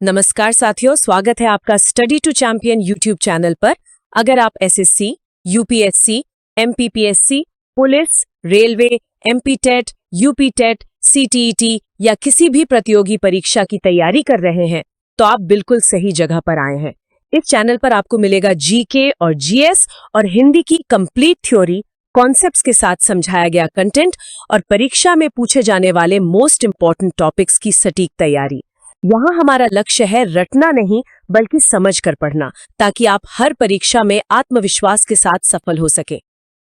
नमस्कार साथियों, स्वागत है आपका study to champion YouTube channel पर। अगर आप SSC, UPSC, MPPSC, police, railway, MP TET, UP TET, CTET या किसी भी प्रतियोगी परीक्षा की तैयारी कर रहे हैं तो आप बिल्कुल सही जगह पर आए हैं। इस चैनल पर आपको मिलेगा जीके और जीएस और हिंदी की कंप्लीट थ्योरी, कॉन्सेप्ट्स के साथ समझाया गया कंटेंट और परीक्षा में पूछे जाने वाले मोस्ट इंपॉर्टेंट टॉपिक्स की सटीक तैयारी। यहाँ हमारा लक्ष्य है रटना नहीं बल्कि समझ कर पढ़ना, ताकि आप हर परीक्षा में आत्मविश्वास के साथ सफल हो सके।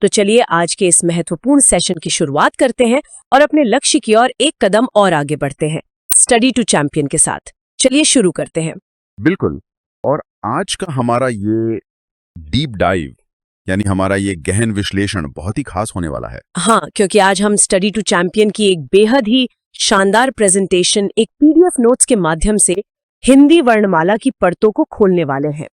तो चलिए आज के इस महत्वपूर्ण सेशन की शुरुआत करते हैं और अपने लक्ष्य की ओर एक कदम और आगे बढ़ते हैं स्टडी टू चैंपियन के साथ। चलिए शुरू करते हैं। बिल्कुल। और आज का हमारा ये डीप डाइव यानी हमारा ये गहन विश्लेषण बहुत ही खास होने वाला है। हाँ, क्योंकि आज हम स्टडी टू चैंपियन की एक बेहद ही शानदार प्रेजेंटेशन एक पीडीएफ नोट्स के माध्यम से हिंदी वर्णमाला की परतों को खोलने वाले हैं।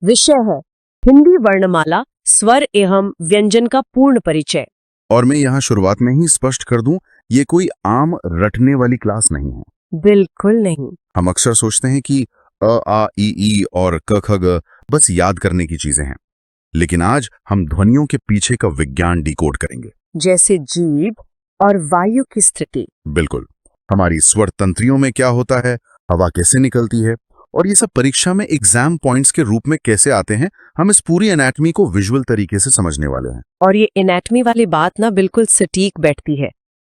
विषय है हिंदी वर्णमाला, स्वर एवं व्यंजन का पूर्ण परिचय। और मैं यहाँ शुरुआत में ही स्पष्ट कर दूं, ये कोई आम रटने वाली क्लास नहीं है। बिल्कुल नहीं। हम अक्सर सोचते हैं कि अ आ ई और क ख ग बस याद करने की चीजें हैं, लेकिन आज हम ध्वनियों के पीछे का विज्ञान डिकोड करेंगे, जैसे जीभ और वायु की स्थिति। बिल्कुल, हमारी स्वर तंत्रियों में क्या होता है, हवा कैसे निकलती है और ये सब परीक्षा में एग्जाम पॉइंट्स के रूप में कैसे आते हैं। हम इस पूरी एनाटॉमी को विजुअल तरीके से समझने वाले हैं। और ये एनाटॉमी वाली बात ना बिल्कुल सटीक बैठती है।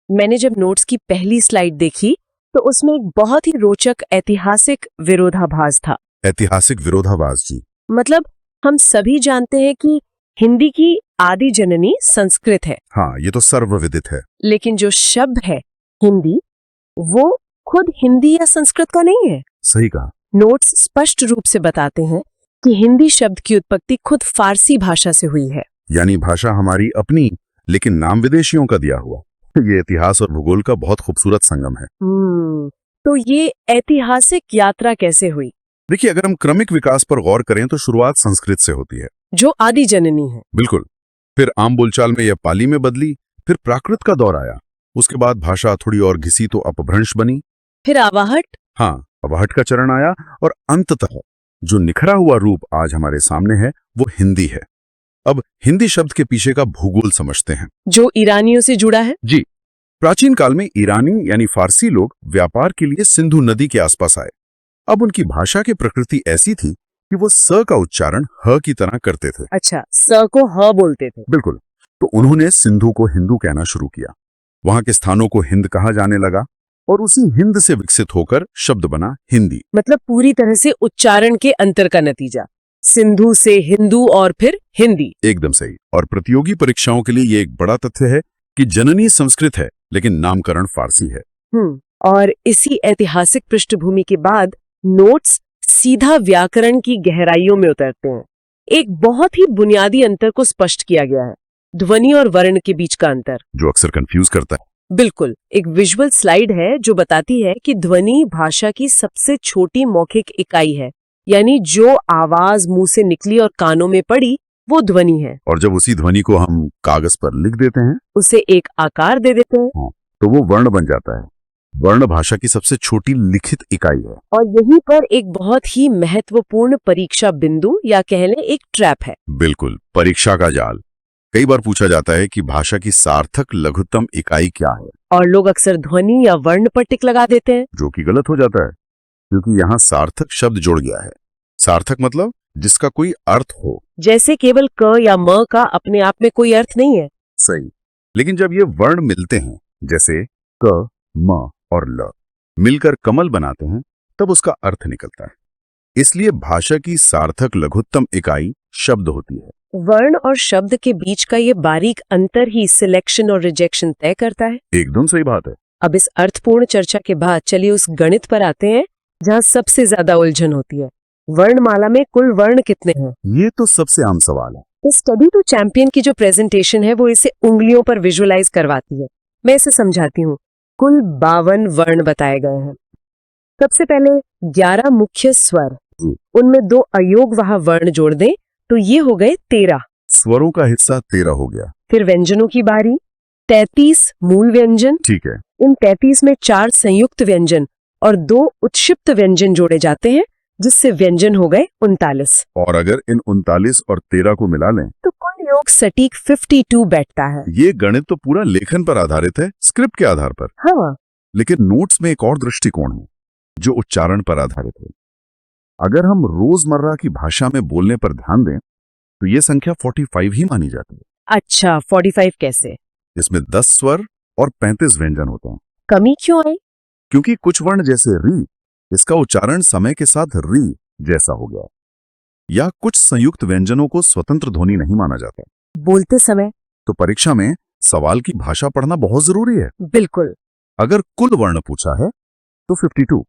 मैंने जब नोट्स की पहली स्लाइड देखी तो उसमें एक बहुत ही रोचक ऐतिहासिक विरोधाभास था। ऐतिहासिक विरोधाभास जी? मतलब हम सभी जानते हैं कि हिंदी की आदि जननी संस्कृत है। हाँ, ये तो सर्वविदित है। लेकिन जो शब्द है हिंदी, वो खुद हिंदी या संस्कृत का नहीं है। सही कहा। नोट्स स्पष्ट रूप से बताते हैं कि हिंदी शब्द की उत्पत्ति खुद फारसी भाषा से हुई है। यानी भाषा हमारी अपनी, लेकिन नाम विदेशियों का दिया हुआ। ये इतिहास और भूगोल का बहुत खूबसूरत संगम है। तो ये ऐतिहासिक यात्रा कैसे हुई? देखिए, अगर हम क्रमिक विकास पर गौर करें तो शुरुआत संस्कृत से होती है, जो आदि जननी है। बिल्कुल। फिर आम बोलचाल में यह पाली में बदली, फिर प्राकृत का दौर आया, उसके बाद भाषा थोड़ी और घिसी तो अपभ्रंश बनी, फिर आवाहट। हाँ, आवाहट का चरण आया और अंततः जो निखरा हुआ रूप आज हमारे सामने है वो हिंदी है। अब हिंदी शब्द के पीछे का भूगोल समझते हैं, जो ईरानियों से जुड़ा है। जी। प्राचीन काल में ईरानी यानी फारसी लोग व्यापार के लिए सिंधु नदी के आसपास आए। अब उनकी भाषा की प्रकृति ऐसी थी कि वो स का उच्चारण ह की तरह करते थे। अच्छा, स को ह बोलते थे। बिल्कुल। तो उन्होंने सिंधु को हिंदू कहना शुरू किया, वहां के स्थानों को हिंद कहा जाने लगा और उसी हिंद से विकसित होकर शब्द बना हिंदी। मतलब पूरी तरह से उच्चारण के अंतर का नतीजा, सिंधु से हिंदू और फिर हिंदी। एकदम सही। और प्रतियोगी परीक्षाओं के लिए ये एक बड़ा तथ्य है कि जननी संस्कृत है लेकिन नामकरण फारसी है। और इसी ऐतिहासिक पृष्ठभूमि के बाद नोट्स सीधा व्याकरण की गहराइयों में उतरते हैं। एक बहुत ही बुनियादी अंतर को स्पष्ट किया गया है, ध्वनि और वर्ण के बीच का अंतर, जो अक्सर कंफ्यूज करता है। बिल्कुल। एक विजुअल स्लाइड है जो बताती है कि ध्वनि भाषा की सबसे छोटी मौखिक इकाई है, यानी जो आवाज मुंह से निकली और कानों में पड़ी वो ध्वनि है। और जब उसी ध्वनि को हम कागज पर लिख देते हैं, उसे एक आकार दे देते हैं, तो वो वर्ण बन जाता है। वर्ण भाषा की सबसे छोटी लिखित इकाई है। और यहीं पर एक बहुत ही महत्वपूर्ण परीक्षा बिंदु या कह लें एक ट्रैप है। बिल्कुल, परीक्षा का जाल। कई बार पूछा जाता है कि भाषा की सार्थक लघुत्तम इकाई क्या है, और लोग अक्सर ध्वनि या वर्ण पर टिक लगा देते हैं, जो कि गलत हो जाता है, क्योंकि यहाँ सार्थक शब्द जुड़ गया है। सार्थक मतलब जिसका कोई अर्थ हो, जैसे केवल क या म का अपने आप में कोई अर्थ नहीं है। सही। लेकिन जब ये वर्ण मिलते हैं, जैसे क, म और ल मिलकर कमल बनाते हैं, तब उसका अर्थ निकलता है। इसलिए भाषा की सार्थक लघुत्तम इकाई शब्द होती है। वर्ण और शब्द के बीच का ये बारीक अंतर ही सिलेक्शन और रिजेक्शन तय करता है। एकदम सही बात है। अब इस अर्थपूर्ण चर्चा के बाद चलिए उस गणित पर आते हैं जहाँ सबसे ज्यादा उलझन होती है। वर्णमाला में कुल वर्ण कितने हैं? ये तो सबसे आम सवाल है। इस स्टडी टू चैंपियन की जो प्रेजेंटेशन है वो इसे उंगलियों पर विजुअलाइज करवाती है। मैं इसे समझाती हूँ। कुल 52 वर्ण बताए गए हैं। सबसे पहले 11 मुख्य स्वर, उनमें 2 अयोगवाह वर्ण जोड़ दें तो ये हो गए 13। स्वरों का हिस्सा 13 हो गया। फिर व्यंजनों की बारी, 33 मूल व्यंजन। ठीक है। इन 33 में 4 संयुक्त व्यंजन और 2 उत्क्षिप्त व्यंजन जोड़े जाते हैं, जिससे व्यंजन हो गए 39। और अगर इन 39 और 13 को मिला लें तो कुल योग सटीक 52 बैठता है। ये गणित तो पूरा लेखन पर आधारित है, स्क्रिप्ट के आधार पर। हाँ, लेकिन नोट्स में एक और दृष्टिकोण है जो उच्चारण पर आधारित है। अगर हम रोजमर्रा की भाषा में बोलने पर ध्यान दें तो ये संख्या 45 ही मानी जाती है। अच्छा, 45 कैसे? इसमें 10 स्वर और 35 व्यंजन होते हैं। कमी क्यों आई? क्योंकि कुछ वर्ण जैसे री, इसका उच्चारण समय के साथ री जैसा हो गया, या कुछ संयुक्त व्यंजनों को स्वतंत्र ध्वनि नहीं माना जाता। बोलते समय? तो परीक्षा में सवाल की भाषा पढ़ना बहुत जरूरी है। बिल्कुल। अगर कुल वर्ण पूछा है तो 52,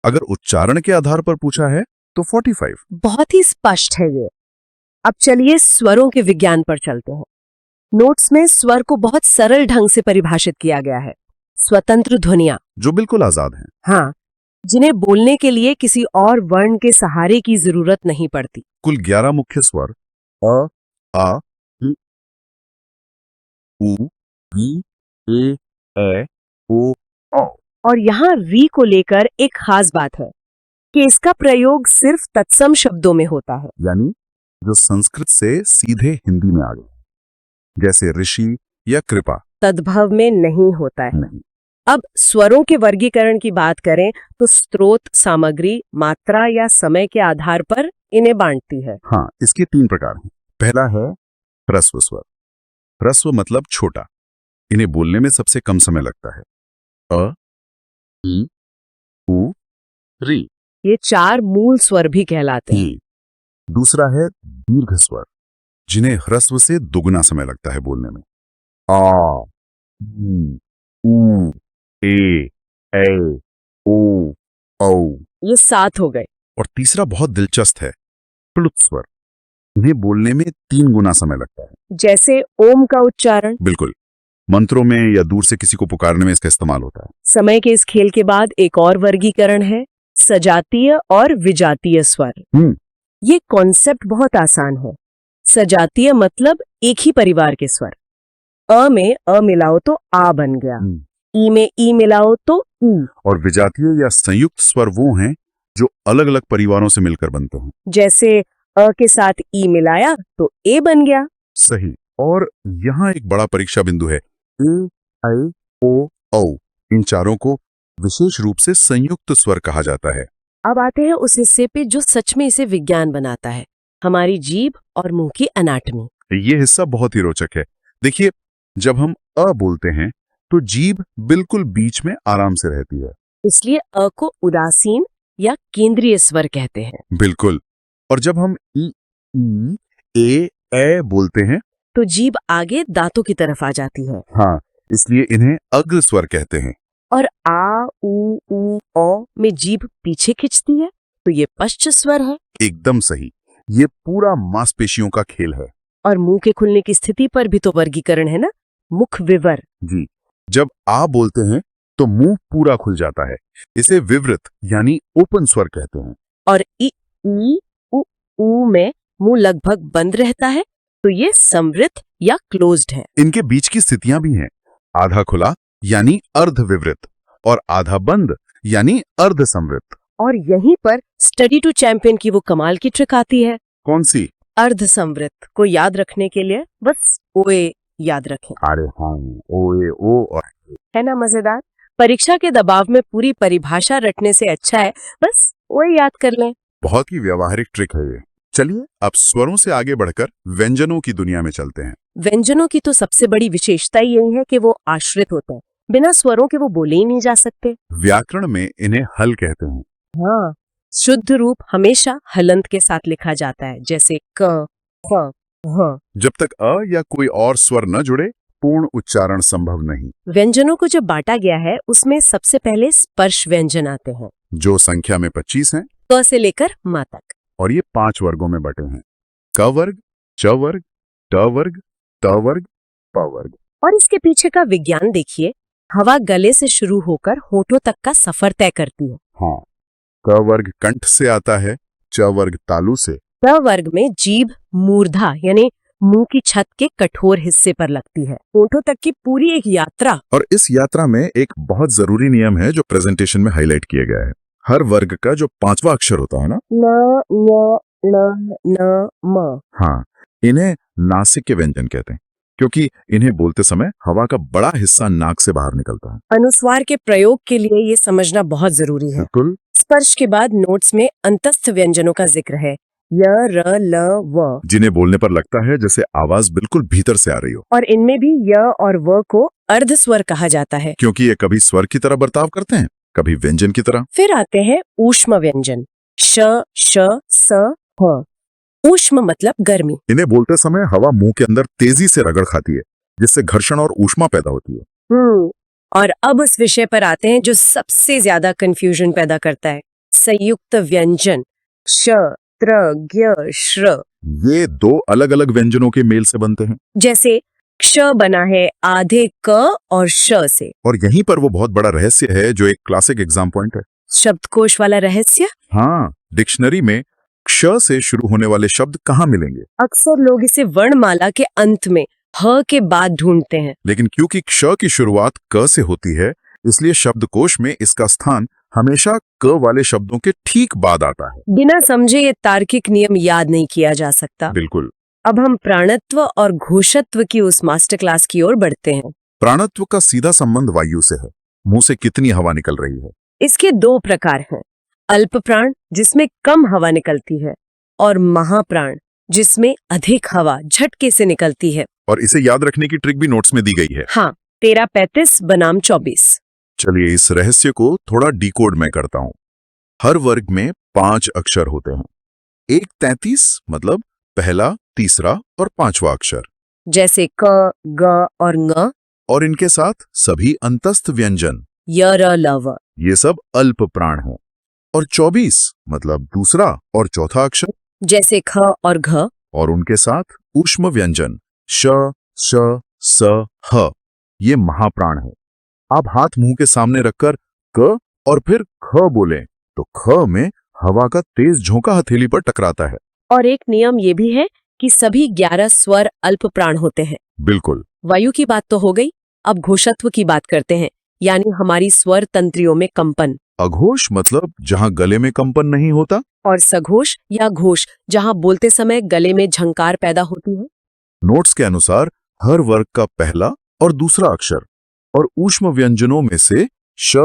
अगर उच्चारण के आधार पर पूछा है तो 45। बहुत ही स्पष्ट है ये। अब चलिए स्वरों के विज्ञान पर चलते हैं। नोट्स में स्वर को बहुत सरल ढंग से परिभाषित किया गया है। स्वतंत्र ध्वनियां, जो बिल्कुल आजाद हैं। हाँ, जिन्हें बोलने के लिए किसी और वर्ण के सहारे की जरूरत नहीं पड़ती। कुल 11 मुख्य स्वर अ, आ, इ, उ, ई, ए, ओ, औ। और यहाँ री को लेकर एक खास बात है कि इसका प्रयोग सिर्फ तत्सम शब्दों में होता है। यानी जो संस्कृत से सीधे हिंदी में आ गए, जैसे ऋषि या कृपा। तद्भव में नहीं होता है। नहीं। अब स्वरों के वर्गीकरण की बात करें तो स्रोत, सामग्री, मात्रा या समय के आधार पर इन्हें बांटती है। हाँ, इसके 3 प्रकार हैं। पहला है ह्रस्व स्वर। ह्रस्व मतलब छोटा, इन्हें बोलने में सबसे कम समय लगता है। अ, ई, उ, री। ये 4 मूल स्वर भी कहलाते हैं। दूसरा है दीर्घ स्वर, जिन्हें ह्रस्व से दुगना समय लगता है बोलने में। आ, ई, उ, ए, ओ, औ। ये 7 हो गए। और तीसरा बहुत दिलचस्प है प्लुत स्वर। इन्हें बोलने में 3 गुना समय लगता है। जैसे ओम का उच्चारण। बिल्कुल, मंत्रों में या दूर से किसी को पुकारने में इसका इस्तेमाल होता है। समय के इस खेल के बाद एक और वर्गीकरण है सजातीय और विजातीय स्वर। ये कॉन्सेप्ट बहुत आसान है। सजातीय मतलब एक ही परिवार के स्वर। अ में अ मिलाओ तो आ बन गया, ई में ई मिलाओ तो ऊ। और विजातीय या संयुक्त स्वर वो हैं जो अलग अलग परिवारों से मिलकर बनते हैं। जैसे अ के साथ ई मिलाया तो ए बन गया। सही। और यहाँ एक बड़ा परीक्षा बिंदु है, ए, ऐ, ओ, औ। इन चारों को विशेष रूप से संयुक्त स्वर कहा जाता है। अब आते हैं उस हिस्से पे जो सच में इसे विज्ञान बनाता है, हमारी जीभ और मुंह की एनाटॉमी। ये हिस्सा बहुत ही रोचक है। देखिए, जब हम अ बोलते हैं तो जीभ बिल्कुल बीच में आराम से रहती है। इसलिए अ को उदासीन या केंद्रीय स्वर कहते हैं। बिल्कुल। और जब हम ई, ए बोलते हैं तो जीभ आगे दांतों की तरफ आ जाती है। हाँ, इसलिए इन्हें अग्र स्वर कहते हैं। और आ, उ, औ में जीभ पीछे खिंचती है तो ये पश्च स्वर है। एकदम सही। ये पूरा मांसपेशियों का खेल है। और मुंह के खुलने की स्थिति पर भी तो वर्गीकरण है ना, मुख विवर। जी, जब आ बोलते हैं तो मुंह पूरा खुल जाता है, इसे विवृत यानी ओपन स्वर कहते हैं। और ई, उ में मुंह लगभग बंद रहता है तो ये संवृत या क्लोज्ड है। इनके बीच की स्थितियां भी हैं, आधा खुला यानी अर्ध विवृत और आधा बंद यानी अर्ध संवृत। और यहीं पर स्टडी टू चैंपियन की वो कमाल की ट्रिक आती है। कौन सी? अर्ध संवृत को याद रखने के लिए बस ओए याद रखें। अरे हाँ, ओ ए ओ और है ना मजेदार? परीक्षा के दबाव में पूरी परिभाषा रटने से अच्छा है बस ओए याद कर लें। बहुत ही व्यावहारिक ट्रिक है ये। चलिए अब स्वरों से आगे बढ़कर व्यंजनों की दुनिया में चलते हैं। व्यंजनों की तो सबसे बड़ी विशेषता यही है कि वो आश्रित होते हैं, बिना स्वरों के वो बोले ही नहीं जा सकते। व्याकरण में इन्हें हल कहते हैं। हाँ, शुद्ध रूप हमेशा हलंत के साथ लिखा जाता है, जैसे क, ख, ह। जब तक अ या कोई और स्वर न जुड़े पूर्ण उच्चारण संभव नहीं। व्यंजनों को जो बांटा गया है उसमें सबसे पहले स्पर्श व्यंजन आते हैं, जो संख्या में 25 हैं क से लेकर मा तक। और ये 5 वर्गों में बटे हैं, क वर्ग, च वर्ग, ट वर्ग, त वर्ग, प वर्ग। और इसके पीछे का विज्ञान देखिए, हवा गले से शुरू होकर होठों तक का सफर तय करती है। हाँ, क वर्ग कंठ से आता है, च वर्ग तालू से। त वर्ग में जीभ मूर्धा यानी मुंह की छत के कठोर हिस्से पर लगती है। होठों तक की पूरी एक यात्रा। और इस यात्रा में एक बहुत जरूरी नियम है जो प्रेजेंटेशन में हाईलाइट किया गया है। हर वर्ग का जो 5वां अक्षर होता है ना, न, य, न, म, हाँ, इन्हें नासिक के व्यंजन कहते हैं, क्योंकि इन्हें बोलते समय हवा का बड़ा हिस्सा नाक से बाहर निकलता है। अनुस्वार के प्रयोग के लिए ये समझना बहुत जरूरी है। बिल्कुल। स्पर्श के बाद नोट्स में अंतस्थ व्यंजनों का जिक्र है, य, र, ल, व, जिन्हें बोलने पर लगता है जैसे आवाज बिल्कुल भीतर से आ रही हो, और इनमें भी य और व को अर्धस्वर कहा जाता है, क्योंकि ये कभी स्वर की तरह बर्ताव करते हैं, कभी व्यंजन की तरह। फिर आते हैं ऊष्म व्यंजन, श, श, स, ह। ऊष्म मतलब गर्मी। इन्हें बोलते समय हवा मुंह के अंदर तेजी से रगड़ खाती है, जिससे घर्षण और ऊष्मा पैदा होती है। और अब उस विषय पर आते हैं जो सबसे ज्यादा कंफ्यूजन पैदा करता है, संयुक्त व्यंजन, श, त्र, ज्ञ, श्र। ये 2 अलग अलग व्यंजनों के मेल से बनते हैं, जैसे क्ष बना है आधे क और श से। और यहीं पर वो बहुत बड़ा रहस्य है जो एक क्लासिक एग्जाम पॉइंट है। शब्दकोश वाला रहस्य। हाँ, डिक्शनरी में क्ष से शुरू होने वाले शब्द कहाँ मिलेंगे? अक्सर लोग इसे वर्णमाला के अंत में ह के बाद ढूंढते हैं, लेकिन क्योंकि क्ष की शुरुआत क से होती है, इसलिए शब्दकोश में इसका स्थान हमेशा क वाले शब्दों के ठीक बाद आता है। बिना समझे ये तार्किक नियम याद नहीं किया जा सकता। बिल्कुल। अब हम प्राणत्व और घोषत्व की उस मास्टर क्लास की ओर बढ़ते हैं। प्राणत्व का सीधा संबंध वायु से है, मुंह से कितनी हवा निकल रही है। इसके 2 प्रकार हैं, अल्प प्राण जिसमें कम हवा निकलती है, और महाप्राण जिसमें अधिक हवा झटके से निकलती है। और इसे याद रखने की ट्रिक भी नोट्स में दी गई है। हाँ, 13-35 बनाम 24। चलिए इस रहस्य को थोड़ा डिकोड मैं करता हूँ। हर वर्ग में 5 अक्षर होते हैं। एक 33 मतलब पहला, तीसरा और 5वां अक्षर, जैसे क, ग और ङ, और इनके साथ सभी अंतस्थ व्यंजन, य, र, ल, व। ये सब अल्प प्राण हैं। और 24 मतलब दूसरा और चौथा अक्षर, जैसे ख और घ, और उनके साथ ऊष्म व्यंजन श, श, स, ह, ये महाप्राण है। आप हाथ मुंह के सामने रखकर क और फिर ख बोलें तो ख में हवा का तेज झोंका हथेली पर टकराता है। और एक नियम ये भी है कि सभी 11 स्वर अल्प प्राण होते हैं। बिल्कुल। वायु की बात तो हो गई, अब घोषत्व की बात करते हैं, यानी हमारी स्वर तंत्रियों में कंपन। अघोष मतलब जहां गले में कंपन नहीं होता, और सघोष या घोष जहां बोलते समय गले में झंकार पैदा होती है। नोट्स के अनुसार हर वर्ग का पहला और दूसरा अक्षर और ऊष्म व्यंजनों में से श,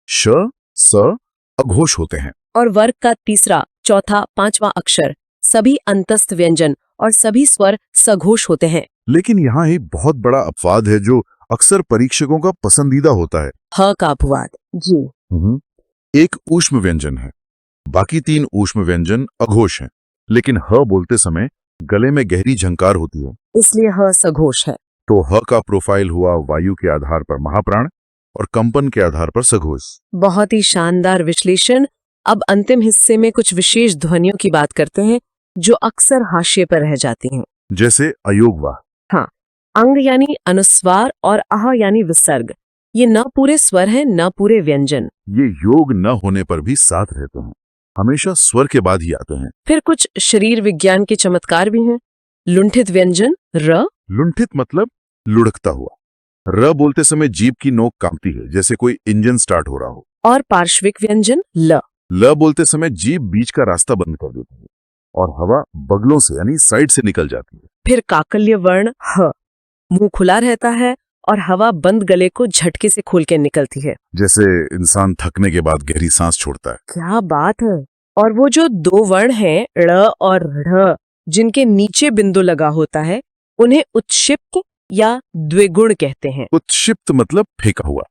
श, स अघोष होते हैं, और वर्ग का तीसरा, चौथा, 5वां अक्षर सभी अंतस्थ व्यंजन और सभी स्वर सघोष होते हैं। लेकिन यहाँ एक बहुत बड़ा अपवाद है जो अक्सर परीक्षकों का पसंदीदा होता है। ह का अपवाद। जी। एक ऊष्म व्यंजन है, बाकी 3 ऊष्म व्यंजन अघोष हैं, लेकिन ह बोलते समय गले में गहरी झंकार होती है, इसलिए ह सघोष है। तो ह का प्रोफाइल हुआ वायु के आधार पर महाप्राण और कंपन के आधार पर सघोष। बहुत ही शानदार विश्लेषण। अब अंतिम हिस्से में कुछ विशेष ध्वनियों की बात करते हैं जो अक्सर हाशिए पर रह जाती हैं। जैसे अयोगवा। हाँ, अंग यानी अनुस्वार और आह यानी विसर्ग, ये न पूरे स्वर हैं न पूरे व्यंजन। ये योग न होने पर भी साथ रहते हैं, हमेशा स्वर के बाद ही आते हैं। फिर कुछ शरीर विज्ञान के चमत्कार भी हैं। लुंठित व्यंजन र। लुंठित मतलब लुढ़कता हुआ। र बोलते समय जीभ की नोक कांपती है जैसे कोई इंजन स्टार्ट हो रहा हो। और पार्श्विक व्यंजन ल। ल बोलते समय जीभ बीच का रास्ता बंद कर देती है और हवा बगलों से यानी साइड से निकल जाती है। फिर काकल्य वर्ण ह, मुंह खुला रहता है और हवा बंद गले को झटके से खोल के निकलती है, जैसे इंसान थकने के बाद गहरी सांस छोड़ता है। क्या बात है। और वो जो 2 वर्ण हैं ड़ और ढ़, जिनके नीचे बिंदु लगा होता है, उन्हें उत्क्षिप्त या द्विगुण कहते हैं। उत्क्षिप्त मतलब फेंका हुआ,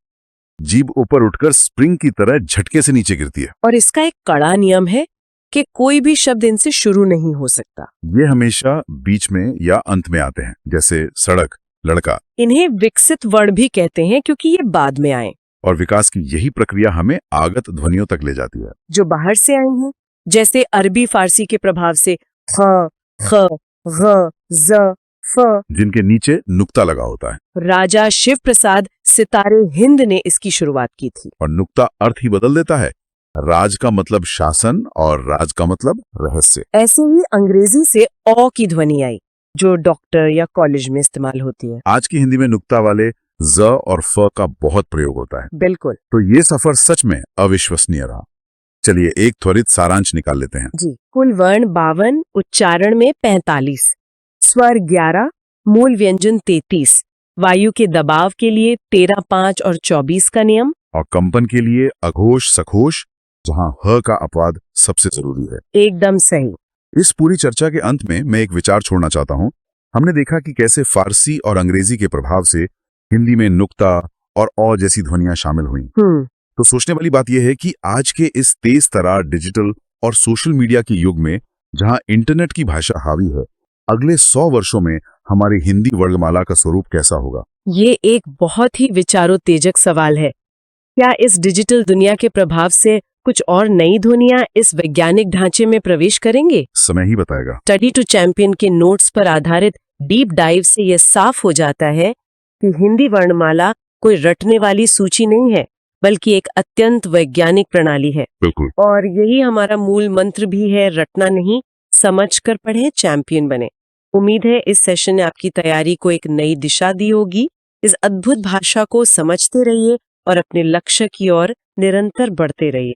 जीभ ऊपर उठकर स्प्रिंग की तरह झटके से नीचे गिरती है। और इसका एक कड़ा नियम है कि कोई भी शब्द इनसे शुरू नहीं हो सकता। ये हमेशा बीच में या अंत में आते हैं, जैसे सड़क, लड़का। इन्हें विकसित वर्ण भी कहते हैं क्योंकि ये बाद में आए, और विकास की यही प्रक्रिया हमें आगत ध्वनियों तक ले जाती है, जो बाहर से आए हैं, जैसे अरबी फारसी के प्रभाव से ख, ख, ग, ज, फ। जिनके नीचे नुक्ता लगा होता है। राजा शिव प्रसाद सितारे हिंद ने इसकी शुरुआत की थी। और नुक्ता अर्थ ही बदल देता है। राज का मतलब शासन और राज का मतलब रहस्य। ऐसे ही अंग्रेजी से औ की ध्वनि आई, जो डॉक्टर या कॉलेज में इस्तेमाल होती है। आज की हिंदी में नुक्ता वाले ज और फ का बहुत प्रयोग होता है, बिल्कुल तो ये सफर सच में अविश्वसनीय रहा। चलिए एक त्वरित सारांश निकाल लेते हैं। जी। कुल वर्ण 52, उच्चारण में 45, स्वर 11, मूल व्यंजन 33, वायु के दबाव के लिए 13, 5 और 24 का नियम, और कंपन के लिए अघोष सघोष, जहां ह का अपवाद सबसे जरूरी है। एकदम सही। इस पूरी चर्चा के अंत में मैं एक विचार छोड़ना चाहता हूं। हमने देखा कि कैसे फारसी और अंग्रेजी के प्रभाव से हिंदी में नुक्ता और औ जैसी ध्वनियां शामिल हुई। तो सोचने वाली बात यह है कि आज के इस तेज तरार डिजिटल और सोशल मीडिया के युग में, जहां इंटरनेट की भाषा हावी है, अगले 100 वर्षों में हमारी हिंदी वर्णमाला का स्वरूप कैसा होगा? ये एक बहुत ही विचारोत्तेजक सवाल है। क्या इस डिजिटल दुनिया के प्रभाव से कुछ और नई ध्वनियां इस वैज्ञानिक ढांचे में प्रवेश करेंगे? समय ही बताएगा। स्टडी टू चैंपियन के नोट्स पर आधारित डीप डाइव से यह साफ हो जाता है कि हिंदी वर्णमाला कोई रटने वाली सूची नहीं है, बल्कि एक अत्यंत वैज्ञानिक प्रणाली है। बिल्कुल। और यही हमारा मूल मंत्र भी है, रटना नहीं, समझकर पढ़ें, चैंपियन बने। उम्मीद है इस सेशन ने आपकी तैयारी को एक नई दिशा दी होगी। इस अद्भुत भाषा को समझते रहिए और अपने लक्ष्य की ओर निरंतर बढ़ते रहिए।